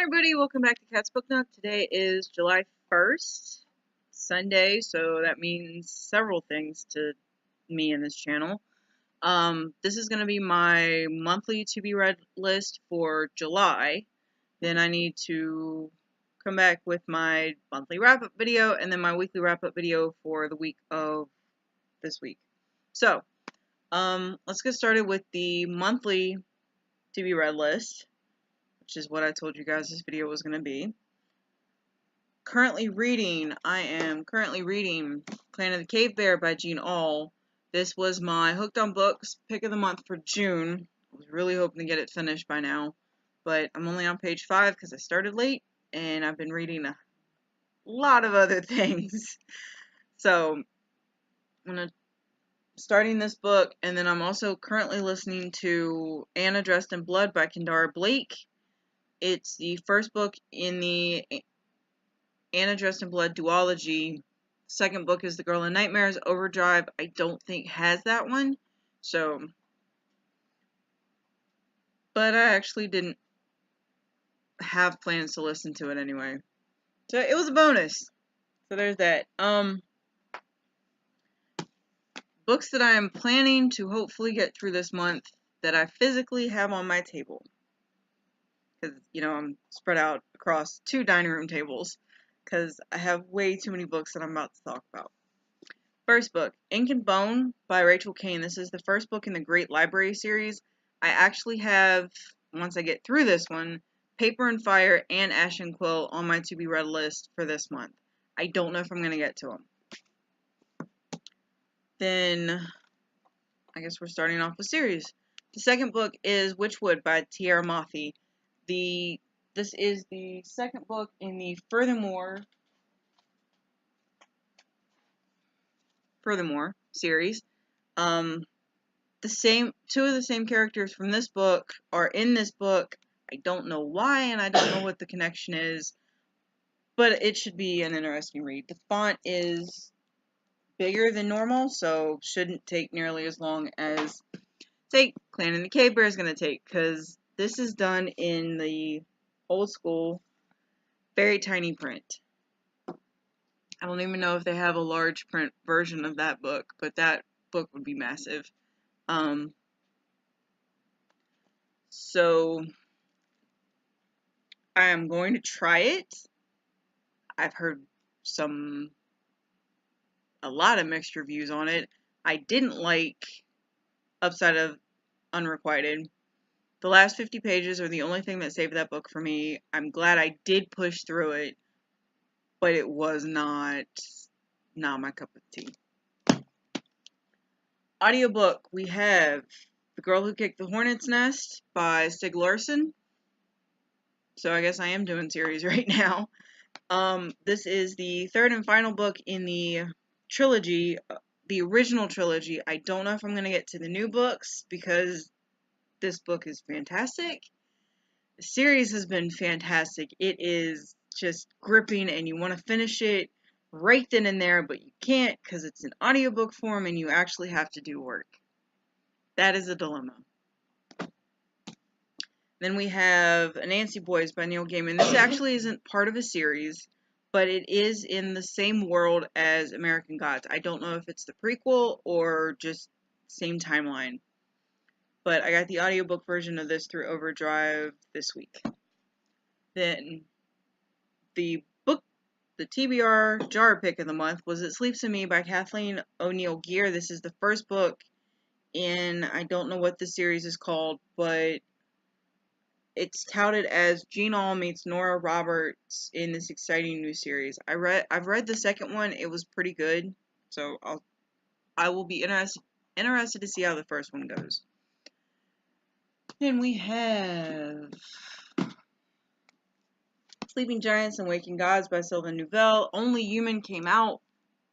everybody, welcome back to Cat's Book Nook. Today is July 1st, Sunday, so that means several things to me in this channel. This is going to be my monthly to be read list for July. Then I need to come back with my monthly wrap-up video and then my weekly wrap-up video for the week of this week. So, let's get started with the monthly to be read list, which is what I told you guys this video was going to be. I am currently reading Planet of the Cave Bear by Jean Auel. This was my Hooked on Books pick of the month for June. I was really hoping to get it finished by now, but I'm only on page 5 because I started late, and I've been reading a lot of other things. So, I'm starting this book, and then I'm also currently listening to Anna Dressed in Blood by Kendara Blake. It's the first book in the Anna Dressed in Blood duology. Second book is The Girl in Nightmares. Overdrive, I don't think has that one. So, but I actually didn't have plans to listen to it anyway. So it was a bonus. So there's that. Books that I am planning to hopefully get through this month that I physically have on my table. Because, I'm spread out across 2 dining room tables. Because I have way too many books that I'm about to talk about. First book, Ink and Bone by Rachel Caine. This is the first book in the Great Library series. I actually have, once I get through this one, Paper and Fire and Ash and Quill on my to-be-read list for this month. I don't know if I'm going to get to them. Then, I guess we're starting off with series. The second book is Witchwood by T.R. Mothy. This is the second book in the Furthermore series. Two of the same characters from this book are in this book. I don't know why, and I don't know what the connection is, but it should be an interesting read. The font is bigger than normal, so shouldn't take nearly as long as, say, Planet of the Cave Bear is going to take, because this is done in the old school, very tiny print. I don't even know if they have a large print version of that book, but that book would be massive. So I am going to try it. I've heard a lot of mixed reviews on it. I didn't like Upside of Unrequited. The last 50 pages are the only thing that saved that book for me. I'm glad I did push through it, but it was not my cup of tea. Audiobook, we have The Girl Who Kicked the Hornet's Nest by Stieg Larsson. So I guess I am doing series right now. This is the third and final book in the trilogy, the original trilogy. I don't know if I'm going to get to the new books because this book is fantastic. The series has been fantastic. It is just gripping and you want to finish it right then and there, but you can't because it's in audiobook form and you actually have to do work. That is a dilemma. Then we have Nancy Boys by Neil Gaiman. This actually isn't part of a series, but it is in the same world as American Gods. I don't know if it's the prequel or just same timeline. But I got the audiobook version of this through Overdrive this week. Then the TBR jar pick of the month was It Sleeps in Me by Kathleen O'Neill Gear. This is the first book in, I don't know what the series is called, but it's touted as Jean Auel meets Nora Roberts in this exciting new series. I've read the second one. It was pretty good, so I will be interested to see how the first one goes. Then we have Sleeping Giants and Waking Gods by Sylvain Neuvel. Only Human came out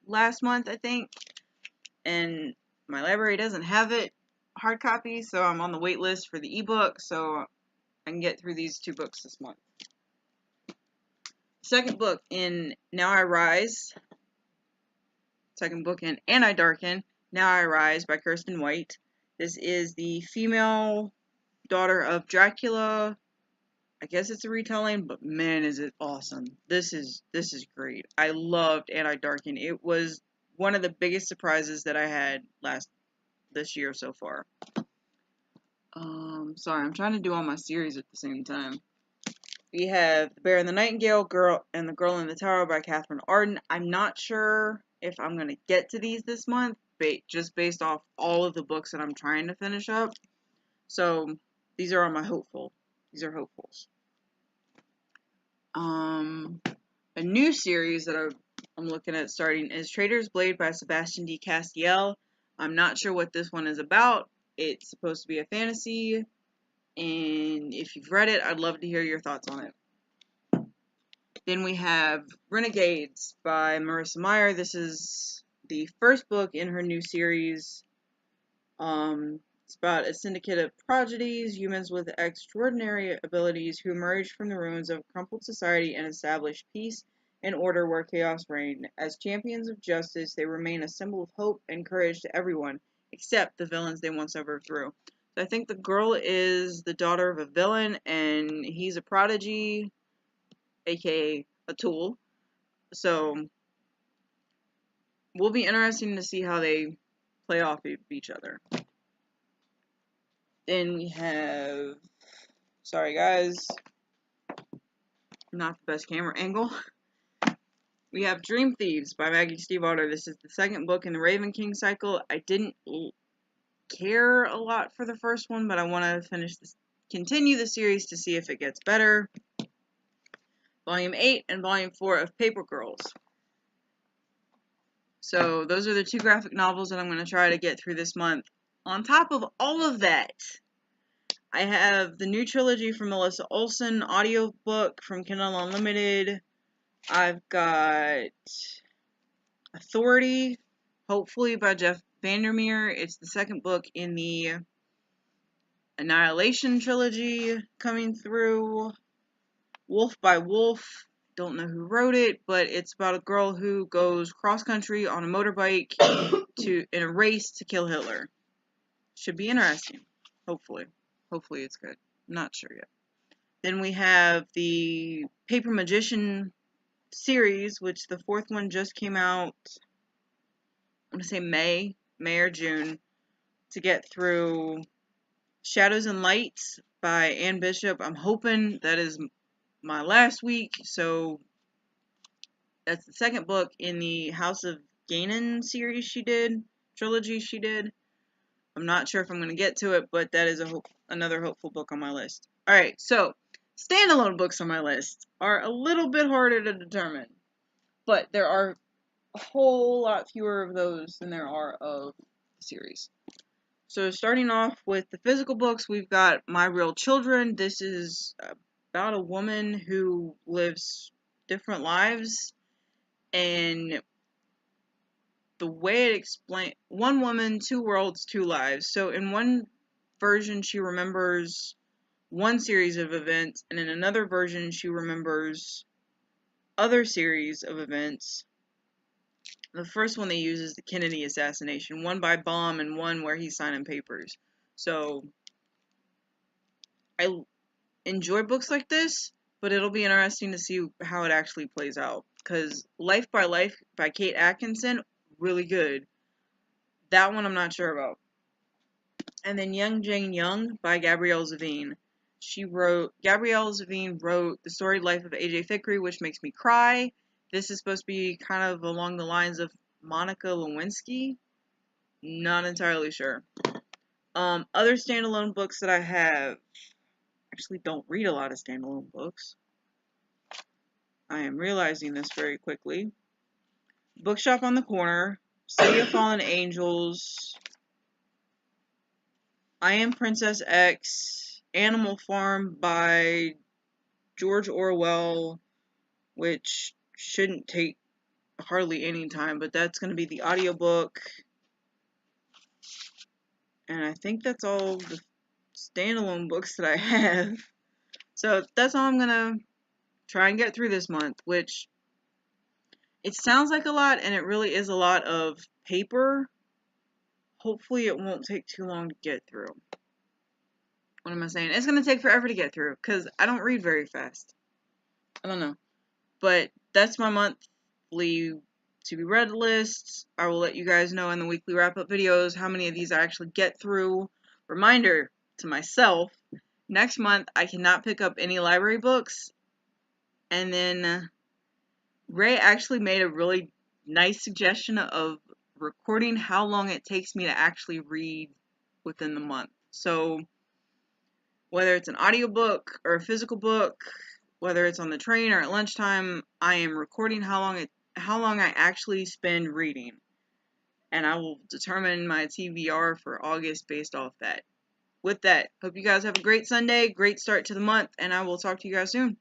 last month, I think, and my library doesn't have it hard copy, so I'm on the wait list for the ebook, so I can get through these 2 books this month. Second book in Now I Rise. Second book in And I Darken, Now I Rise by Kirsten White. This is the female daughter of Dracula I guess it's a retelling, but man, is it awesome. This is great. I loved Anti-Darking. It was one of the biggest surprises that I had this year so far. Sorry, I'm trying to do all my series at the same time. We have The Bear and the Nightingale, Girl and the Girl in the Tower by Catherine Arden. I'm not sure if I'm going to get to these this month, just based off all of the books that I'm trying to finish up. So, these are on my hopeful. These are hopefuls. A new series that I'm looking at starting is Traitor's Blade by Sebastian D. Castiel. I'm not sure what this one is about. It's supposed to be a fantasy, and if you've read it, I'd love to hear your thoughts on it. Then we have Renegades by Marissa Meyer. This is the first book in her new series. It's about a syndicate of prodigies, humans with extraordinary abilities who emerge from the ruins of a crumpled society and establish peace and order where chaos reigned. As champions of justice, they remain a symbol of hope and courage to everyone, except the villains they once overthrew. So I think the girl is the daughter of a villain, and he's a prodigy, aka a tool. So will be interesting to see how they play off of each other. Then we have, sorry guys, not the best camera angle. We have Dream Thieves by Maggie Stiefvater. This is the second book in the Raven King cycle. I didn't care a lot for the first one, but I want to continue the series to see if it gets better. Volume 8 and Volume 4 of Paper Girls. So those are the two graphic novels that I'm going to try to get through this month. On top of all of that, I have the new trilogy from Melissa Olson, audiobook from Kindle Unlimited. I've got Authority, hopefully by Jeff Vandermeer. It's the second book in the Annihilation trilogy coming through. Wolf by Wolf, don't know who wrote it, but it's about a girl who goes cross-country on a motorbike in a race to kill Hitler. Should be interesting, hopefully. Hopefully it's good. I'm not sure yet. Then we have the Paper Magician series, which the fourth one just came out, I want to say May or June, to get through Shadows and Lights by Anne Bishop. I'm hoping that is my last week, so that's the second book in the House of Ganon series trilogy she did. I'm not sure if I'm going to get to it, but that is another hopeful book on my list. Alright, so standalone books on my list are a little bit harder to determine, but there are a whole lot fewer of those than there are of the series. So starting off with the physical books, we've got My Real Children. This is about a woman who lives different lives, and the way it explains, one woman, two worlds, two lives. So in one version she remembers one series of events, and in another version she remembers other series of events. The first one they use is the Kennedy assassination, one by bomb and one where he's signing papers. So I enjoy books like this, but it'll be interesting to see how it actually plays out, because Life by Life by Kate Atkinson, really good. That one I'm not sure about. And then Young Jane Young by Gabrielle Zavine. Gabrielle Zavine wrote The Storied Life of A.J. Thickery, which makes me cry. This is supposed to be kind of along the lines of Monica Lewinsky. Not entirely sure. Other standalone books that I have, actually don't read a lot of standalone books. I am realizing this very quickly. Bookshop on the Corner, City of Fallen Angels, I Am Princess X, Animal Farm by George Orwell, which shouldn't take hardly any time, but that's going to be the audiobook. And I think that's all the standalone books that I have. So that's all I'm going to try and get through this month, which it sounds like a lot, and it really is a lot of paper. Hopefully it won't take too long to get through. what am I saying? It's going to take forever to get through because I don't read very fast. I don't know. But that's my monthly to be read lists. I will let you guys know in the weekly wrap up videos how many of these I actually get through. Reminder to myself, next month I cannot pick up any library books. And then Ray actually made a really nice suggestion of recording how long it takes me to actually read within the month. So whether it's an audiobook or a physical book, whether it's on the train or at lunchtime, I am recording how long I actually spend reading. And I will determine my TBR for August based off that. With that, hope you guys have a great Sunday, great start to the month, and I will talk to you guys soon.